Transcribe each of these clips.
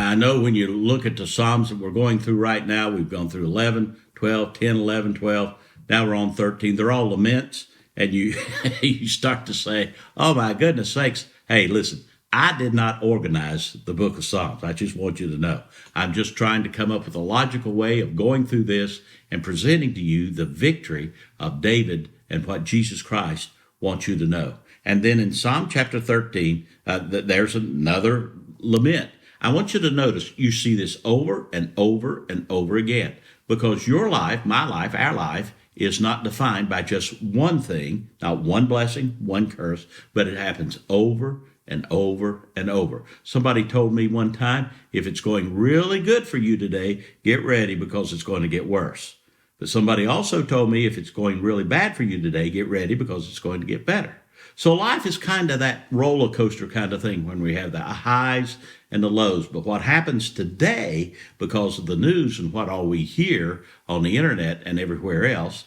Now, I know when you look at the Psalms that we're going through right now, we've gone through 11, 12, 10, 11, 12. Now we're on 13. They're all laments. And you, you start to say, oh, my goodness sakes. Hey, listen, I did not organize the book of Psalms. I just want you to know. I'm just trying to come up with a logical way of going through this and presenting to you the victory of David and what Jesus Christ wants you to know. And then in Psalm chapter 13, there's another lament. I want you to notice you see this over and over and over again, because your life, my life, our life is not defined by just one thing, not one blessing, one curse, but it happens over and over and over. Somebody told me one time, if it's going really good for you today, get ready because it's going to get worse. But somebody also told me if it's going really bad for you today, get ready because it's going to get better. So life is kind of that roller coaster kind of thing when we have the highs and the lows. But what happens today, because of the news and what all we hear on the internet and everywhere else,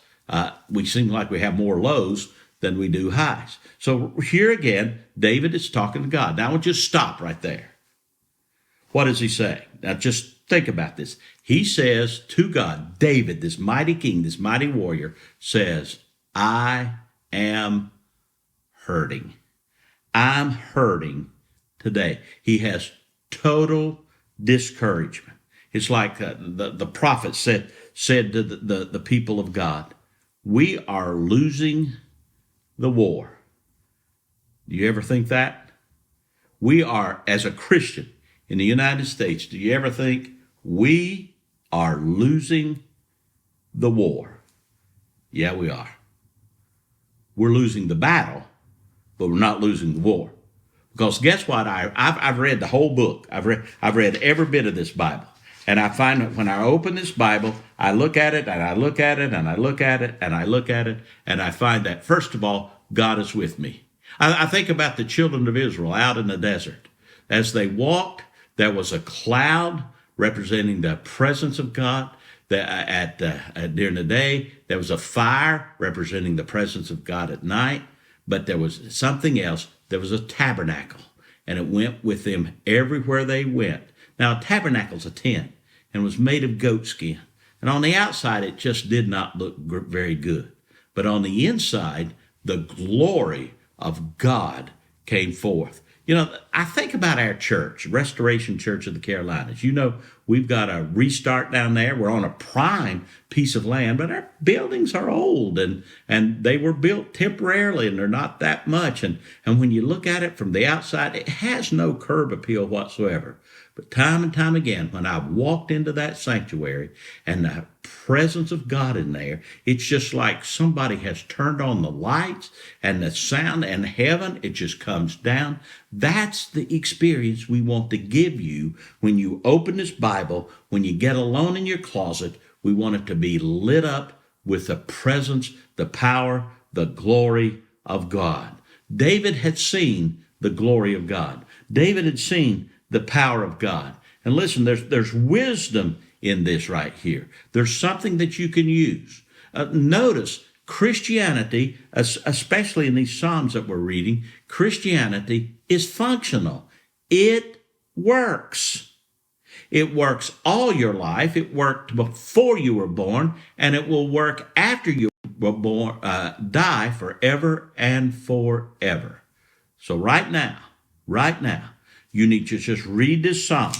we seem like we have more lows than we do highs. So here again, David is talking to God. Now I want you to stop right there. What does he say? Now just think about this. He says to God, David, this mighty king, this mighty warrior, says, I am hurting. I'm hurting today. He has total discouragement. It's like the prophet said to the people of God, we are losing the war. Do you ever think that? We are, as a Christian in the United States, do you ever think we are losing the war? Yeah, we are. We're losing the battle, but we're not losing the war. Because guess what? I've read the whole book. I've read every bit of this Bible. And I find that when I open this Bible, I look at it and I look at it and I look at it and I look at it, and I find that, first of all, God is with me. I think about the children of Israel out in the desert. As they walked, there was a cloud representing the presence of God. During the day, there was a fire representing the presence of God at night. But there was something else. There was a tabernacle, and it went with them everywhere they went. Now, a tabernacle's a tent, and was made of goat skin. And on the outside, it just did not look very good. But on the inside, the glory of God came forth. You know, I think about our church, Restoration Church of the Carolinas. You know, we've got a restart down there. We're on a prime piece of land, but our buildings are old and they were built temporarily, and they're not that much. And when you look at it from the outside, it has no curb appeal whatsoever. But time and time again, when I've walked into that sanctuary and the presence of God in there, it's just like somebody has turned on the lights, and the sound and heaven, it just comes down. That's the experience we want to give you when you open this Bible, when you get alone in your closet. We want it to be lit up with the presence, the power, the glory of God. David had seen the glory of God. David had seen the power of God. And listen, there's wisdom in this right here. There's something that you can use. Notice Christianity, especially in these Psalms that we're reading, Christianity is functional. It works. It works all your life. It worked before you were born, and it will work after you were born, die forever and forever. So right now, you need to just read this psalm,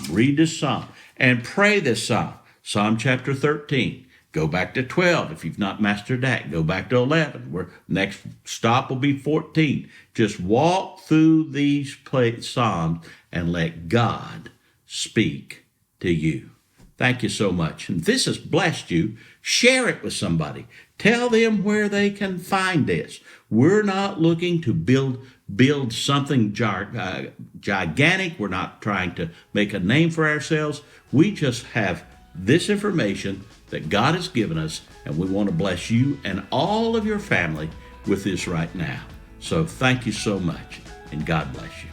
and pray this psalm. Psalm chapter 13. Go back to 12 if you've not mastered that. Go back to 11. Where next stop will be 14. Just walk through these psalms and let God speak to you. Thank you so much. And if this has blessed you, share it with somebody. Tell them where they can find this. We're not looking to build something gigantic. We're not trying to make a name for ourselves. We just have this information that God has given us, and we want to bless you and all of your family with this right now. So thank you so much, and God bless you.